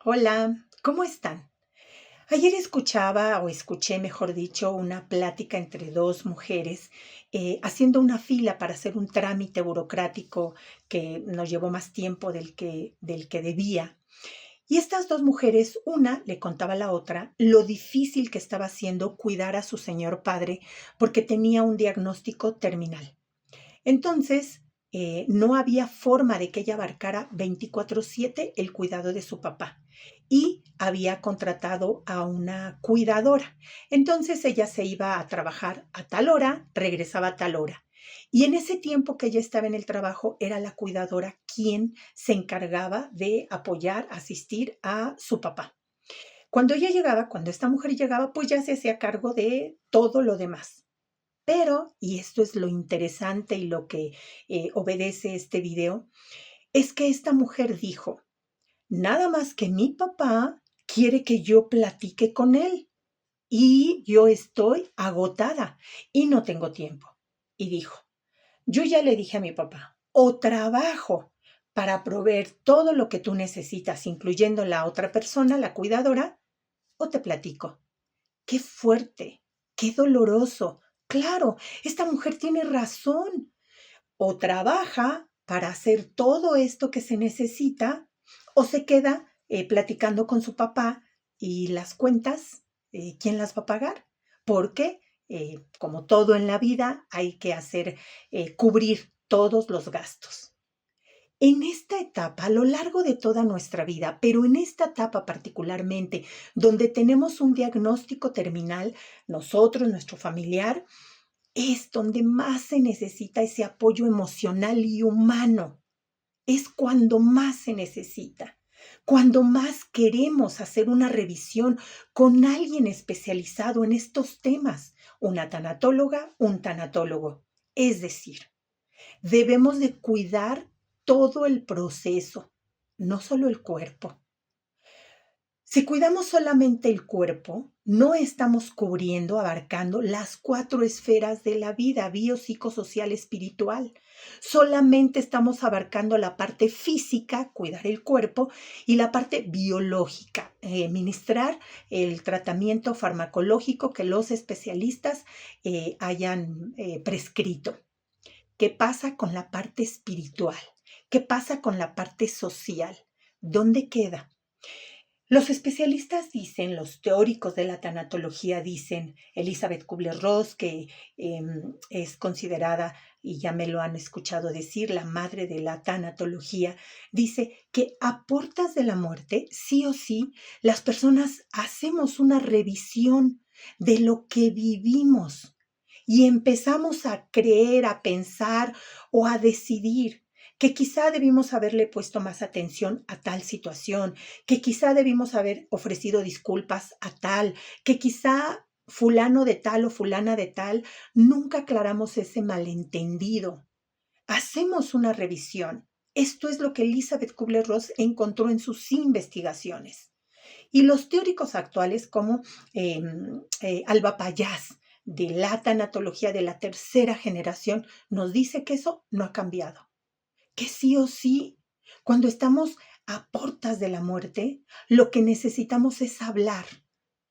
Hola, ¿cómo están? Ayer escuché, mejor dicho, una plática entre dos mujeres haciendo una fila para hacer un trámite burocrático que nos llevó más tiempo del que debía. Y estas dos mujeres, una le contaba a la otra lo difícil que estaba haciendo cuidar a su señor padre porque tenía un diagnóstico terminal. Entonces, no había forma de que ella abarcara 24/7 el cuidado de su papá y había contratado a una cuidadora. Entonces ella se iba a trabajar a tal hora, regresaba a tal hora. Y en ese tiempo que ella estaba en el trabajo, era la cuidadora quien se encargaba de apoyar, asistir a su papá. Cuando esta mujer llegaba, pues ya se hacía cargo de todo lo demás. Pero, y esto es lo interesante y lo que obedece este video, es que esta mujer dijo, nada más que mi papá quiere que yo platique con él y yo estoy agotada y no tengo tiempo. Y dijo, yo ya le dije a mi papá, o trabajo para proveer todo lo que tú necesitas, incluyendo la otra persona, la cuidadora, o te platico. Qué fuerte, qué doloroso. Claro, esta mujer tiene razón. O trabaja para hacer todo esto que se necesita, o se queda platicando con su papá y las cuentas, ¿quién las va a pagar? Porque, como todo en la vida, hay que cubrir todos los gastos. En esta etapa, a lo largo de toda nuestra vida, pero en esta etapa particularmente, donde tenemos un diagnóstico terminal, nosotros, nuestro familiar, es donde más se necesita ese apoyo emocional y humano. Es cuando más se necesita, cuando más queremos hacer una revisión con alguien especializado en estos temas, una tanatóloga, un tanatólogo. Es decir, debemos de cuidar todo el proceso, no solo el cuerpo. Si cuidamos solamente el cuerpo, no estamos cubriendo, abarcando las 4 esferas de la vida, biopsicosocial, espiritual. Solamente estamos abarcando la parte física, cuidar el cuerpo, y la parte biológica, ministrar el tratamiento farmacológico que los especialistas hayan prescrito. ¿Qué pasa con la parte espiritual? ¿Qué pasa con la parte social? ¿Dónde queda? Los especialistas dicen, los teóricos de la tanatología dicen, Elizabeth Kubler-Ross, que es considerada, y ya me lo han escuchado decir, la madre de la tanatología, dice que a puertas de la muerte, sí o sí, las personas hacemos una revisión de lo que vivimos y empezamos a creer, a pensar o a decidir que quizá debimos haberle puesto más atención a tal situación, que quizá debimos haber ofrecido disculpas a tal, que quizá fulano de tal o fulana de tal, nunca aclaramos ese malentendido. Hacemos una revisión. Esto es lo que Elizabeth Kubler-Ross encontró en sus investigaciones. Y los teóricos actuales como Alba Payás, de la tanatología de la tercera generación, nos dice que eso no ha cambiado, que sí o sí, cuando estamos a puertas de la muerte, lo que necesitamos es hablar,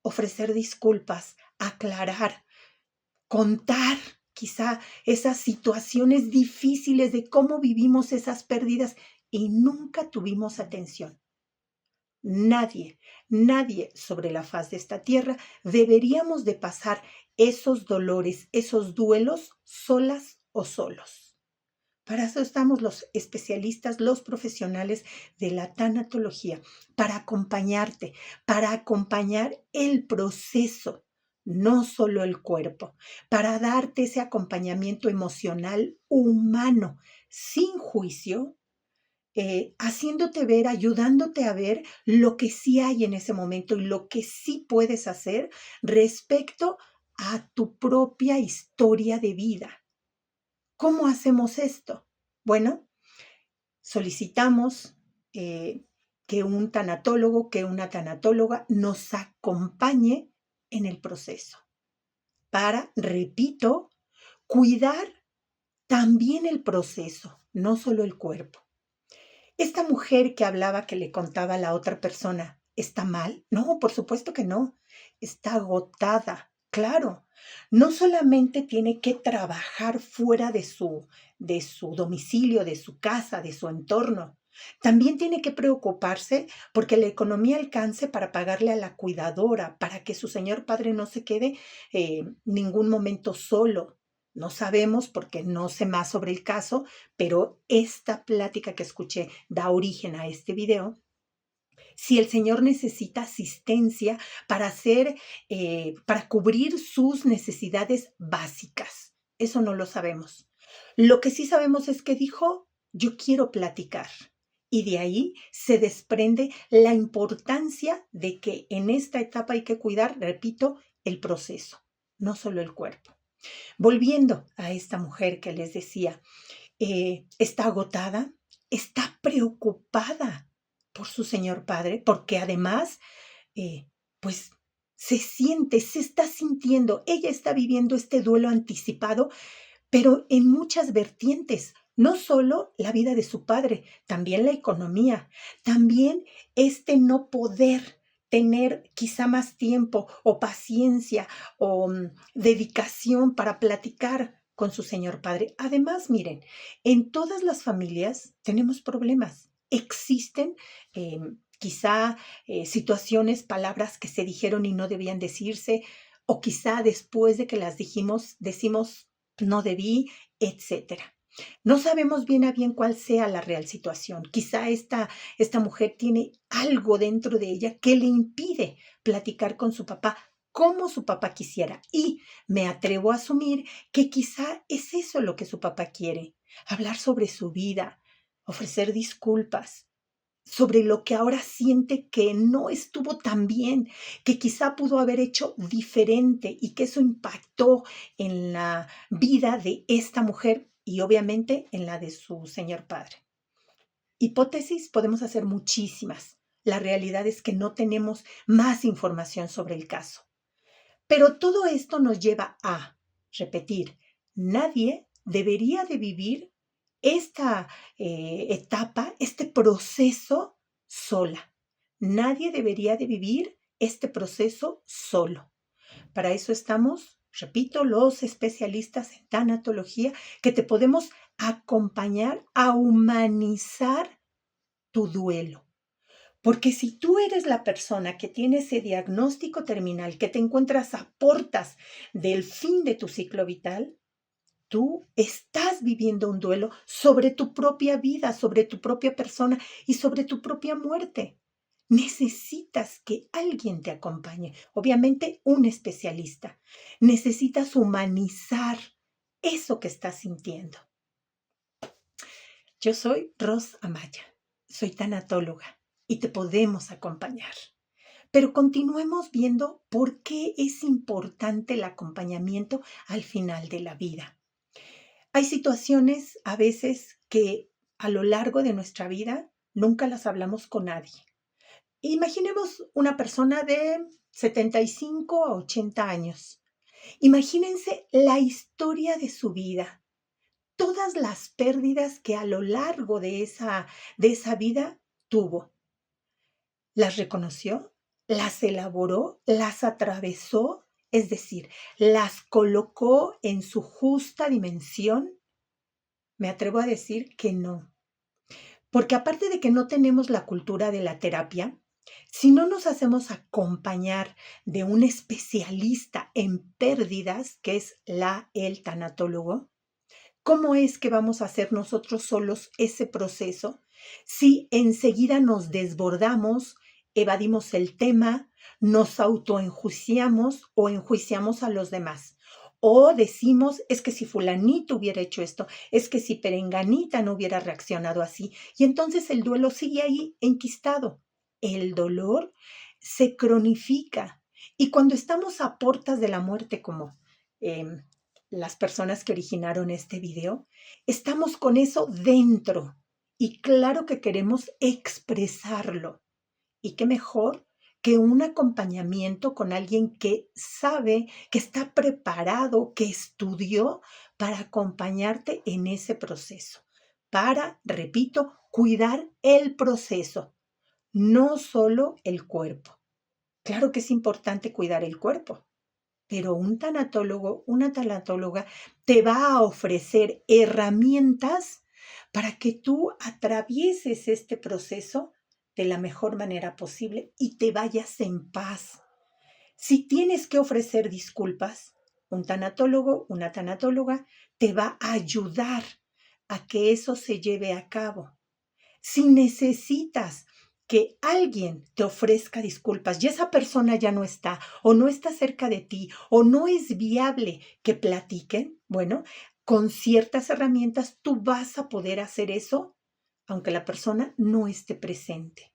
ofrecer disculpas, aclarar, contar quizá esas situaciones difíciles de cómo vivimos esas pérdidas y nunca tuvimos atención. Nadie, nadie sobre la faz de esta tierra deberíamos de pasar esos dolores, esos duelos solas o solos. Para eso estamos los especialistas, los profesionales de la tanatología, para acompañarte, para acompañar el proceso, no solo el cuerpo, para darte ese acompañamiento emocional humano, sin juicio, haciéndote ver, ayudándote a ver lo que sí hay en ese momento y lo que sí puedes hacer respecto a tu propia historia de vida. ¿Cómo hacemos esto? Bueno, solicitamos que un tanatólogo, que una tanatóloga nos acompañe en el proceso para, repito, cuidar también el proceso, no solo el cuerpo. Esta mujer que hablaba, que le contaba a la otra persona, ¿está mal? No, por supuesto que no. Está agotada, claro. No solamente tiene que trabajar fuera de su domicilio, de su casa, de su entorno. También tiene que preocuparse porque la economía alcance para pagarle a la cuidadora, para que su señor padre no se quede ningún momento solo. No sabemos porque no sé más sobre el caso, pero esta plática que escuché da origen a este video. Si el señor necesita asistencia para hacer, para cubrir sus necesidades básicas, eso no lo sabemos. Lo que sí sabemos es que dijo, yo quiero platicar. Y de ahí se desprende la importancia de que en esta etapa hay que cuidar, repito, el proceso, no solo el cuerpo. Volviendo a esta mujer que les decía, está agotada, está preocupada por su señor padre, porque además, eh, pues se está sintiendo, ella está viviendo este duelo anticipado, pero en muchas vertientes. No solo la vida de su padre, también la economía, también este no poder tener quizá más tiempo o paciencia o dedicación para platicar con su señor padre. Además, miren, en todas las familias tenemos problemas. Existen quizá situaciones, palabras que se dijeron y no debían decirse, o quizá después de que las dijimos, decimos no debí, etcétera. No sabemos bien a bien cuál sea la real situación. Quizá esta mujer tiene algo dentro de ella que le impide platicar con su papá como su papá quisiera. Y me atrevo a asumir que quizá es eso lo que su papá quiere. Hablar sobre su vida, ofrecer disculpas, sobre lo que ahora siente que no estuvo tan bien, que quizá pudo haber hecho diferente y que eso impactó en la vida de esta mujer y obviamente en la de su señor padre. Hipótesis podemos hacer muchísimas. La realidad es que no tenemos más información sobre el caso. Pero todo esto nos lleva a repetir, nadie debería de vivir esta etapa, este proceso sola. Nadie debería de vivir este proceso solo. Para eso estamos, repito, los especialistas en tanatología, que te podemos acompañar a humanizar tu duelo. Porque si tú eres la persona que tiene ese diagnóstico terminal, que te encuentras a portas del fin de tu ciclo vital, tú estás viviendo un duelo sobre tu propia vida, sobre tu propia persona y sobre tu propia muerte. Necesitas que alguien te acompañe, obviamente un especialista. Necesitas humanizar eso que estás sintiendo. Yo soy Ros Amaya, soy tanatóloga y te podemos acompañar. Pero continuemos viendo por qué es importante el acompañamiento al final de la vida. Hay situaciones a veces que a lo largo de nuestra vida nunca las hablamos con nadie. Imaginemos una persona de 75 a 80 años. Imagínense la historia de su vida, todas las pérdidas que a lo largo de esa vida tuvo. ¿Las reconoció? ¿Las elaboró? ¿Las atravesó? Es decir, ¿las colocó en su justa dimensión? Me atrevo a decir que no. Porque aparte de que no tenemos la cultura de la terapia, si no nos hacemos acompañar de un especialista en pérdidas, que es el tanatólogo, ¿cómo es que vamos a hacer nosotros solos ese proceso si enseguida nos desbordamos, evadimos el tema, nos autoenjuiciamos o enjuiciamos a los demás? O decimos, es que si fulanito hubiera hecho esto, es que si perenganita no hubiera reaccionado así. Y entonces el duelo sigue ahí enquistado. El dolor se cronifica. Y cuando estamos a portas de la muerte, como las personas que originaron este video, estamos con eso dentro y claro que queremos expresarlo. Y qué mejor que un acompañamiento con alguien que sabe, que está preparado, que estudió para acompañarte en ese proceso, para, repito, cuidar el proceso, no solo el cuerpo. Claro que es importante cuidar el cuerpo, pero un tanatólogo, una tanatóloga te va a ofrecer herramientas para que tú atravieses este proceso de la mejor manera posible y te vayas en paz. Si tienes que ofrecer disculpas, un tanatólogo, una tanatóloga te va a ayudar a que eso se lleve a cabo. Si necesitas que alguien te ofrezca disculpas y esa persona ya no está o no está cerca de ti o no es viable que platiquen, bueno, con ciertas herramientas tú vas a poder hacer eso aunque la persona no esté presente.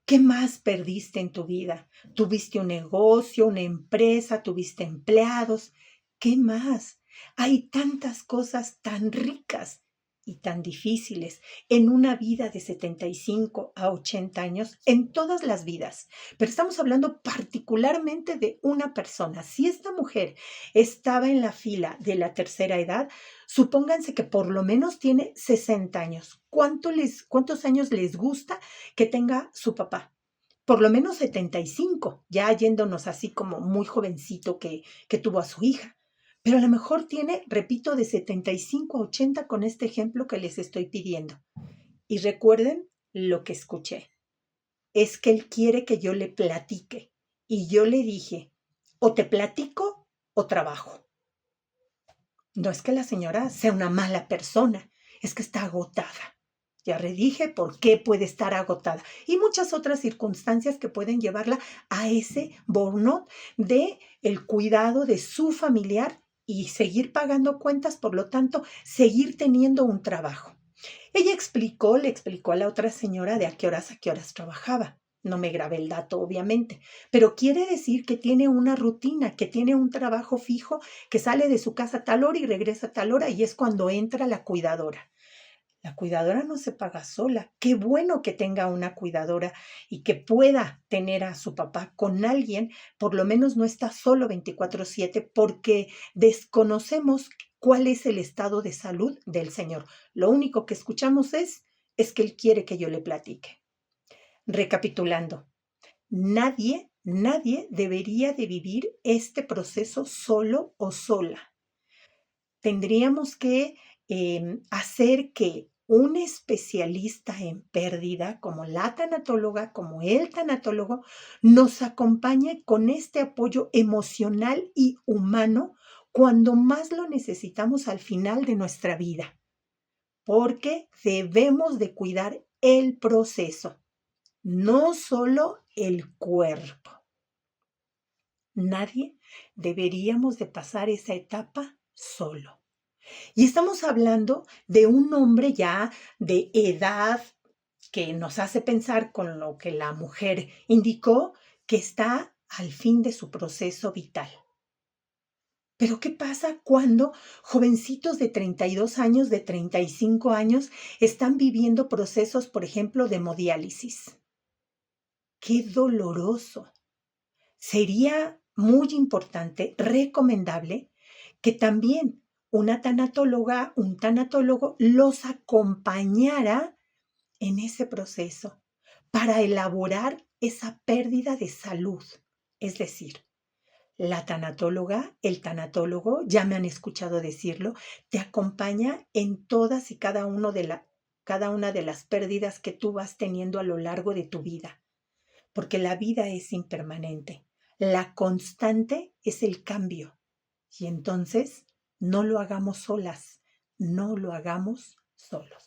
¿Qué más perdiste en tu vida? ¿Tuviste un negocio, una empresa, tuviste empleados? ¿Qué más? Hay tantas cosas tan ricas y tan difíciles en una vida de 75 a 80 años, en todas las vidas. Pero estamos hablando particularmente de una persona. Si esta mujer estaba en la fila de la tercera edad, supónganse que por lo menos tiene 60 años. ¿Cuántos años les gusta que tenga su papá? Por lo menos 75, ya yéndonos así como muy jovencito que tuvo a su hija. Pero a lo mejor tiene, repito, de 75 a 80 con este ejemplo que les estoy pidiendo. Y recuerden lo que escuché. Es que él quiere que yo le platique. Y yo le dije, o te platico o trabajo. No es que la señora sea una mala persona, es que está agotada. Ya redije por qué puede estar agotada y muchas otras circunstancias que pueden llevarla a ese burnout de el cuidado de su familiar y seguir pagando cuentas, por lo tanto, seguir teniendo un trabajo. Ella le explicó a la otra señora de a qué horas trabajaba. No me grabé el dato, obviamente, pero quiere decir que tiene una rutina, que tiene un trabajo fijo, que sale de su casa a tal hora y regresa a tal hora y es cuando entra la cuidadora. La cuidadora no se paga sola. Qué bueno que tenga una cuidadora y que pueda tener a su papá con alguien, por lo menos no está solo 24/7 porque desconocemos cuál es el estado de salud del señor. Lo único que escuchamos es que él quiere que yo le platique. Recapitulando, nadie debería de vivir este proceso solo o sola. Tendríamos que hacer que un especialista en pérdida, como la tanatóloga, como el tanatólogo, nos acompañe con este apoyo emocional y humano cuando más lo necesitamos al final de nuestra vida, porque debemos de cuidar el proceso, no solo el cuerpo. Nadie deberíamos de pasar esa etapa solo. Y estamos hablando de un hombre ya de edad que nos hace pensar con lo que la mujer indicó, que está al fin de su proceso vital. Pero ¿qué pasa cuando jovencitos de 32 años, de 35 años, están viviendo procesos, por ejemplo, de hemodiálisis? ¡Qué doloroso! Sería muy importante, recomendable, que también una tanatóloga, un tanatólogo los acompañara en ese proceso para elaborar esa pérdida de salud. Es decir, la tanatóloga, el tanatólogo, ya me han escuchado decirlo, te acompaña en todas y cada una de las pérdidas que tú vas teniendo a lo largo de tu vida, porque la vida es impermanente. La constante es el cambio. Y entonces, no lo hagamos solas, no lo hagamos solos.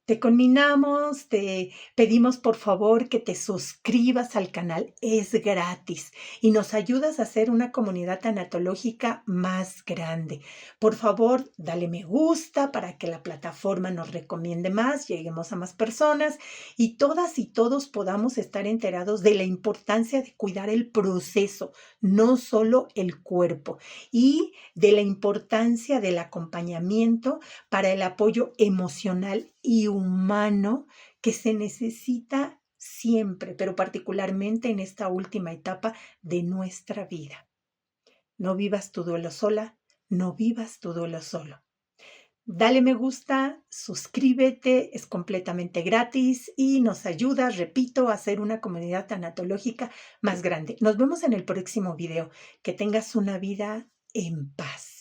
Te conminamos, te pedimos por favor que te suscribas al canal, es gratis y nos ayudas a hacer una comunidad tanatológica más grande. Por favor, dale me gusta para que la plataforma nos recomiende más, lleguemos a más personas y todas y todos podamos estar enterados de la importancia de cuidar el proceso, no solo el cuerpo, y de la importancia del acompañamiento para el apoyo emocional y humano que se necesita siempre, pero particularmente en esta última etapa de nuestra vida. No vivas tu duelo sola, no vivas tu duelo solo. Dale me gusta, suscríbete, es completamente gratis y nos ayuda, repito, a hacer una comunidad tanatológica más grande. Nos vemos en el próximo video. Que tengas una vida en paz.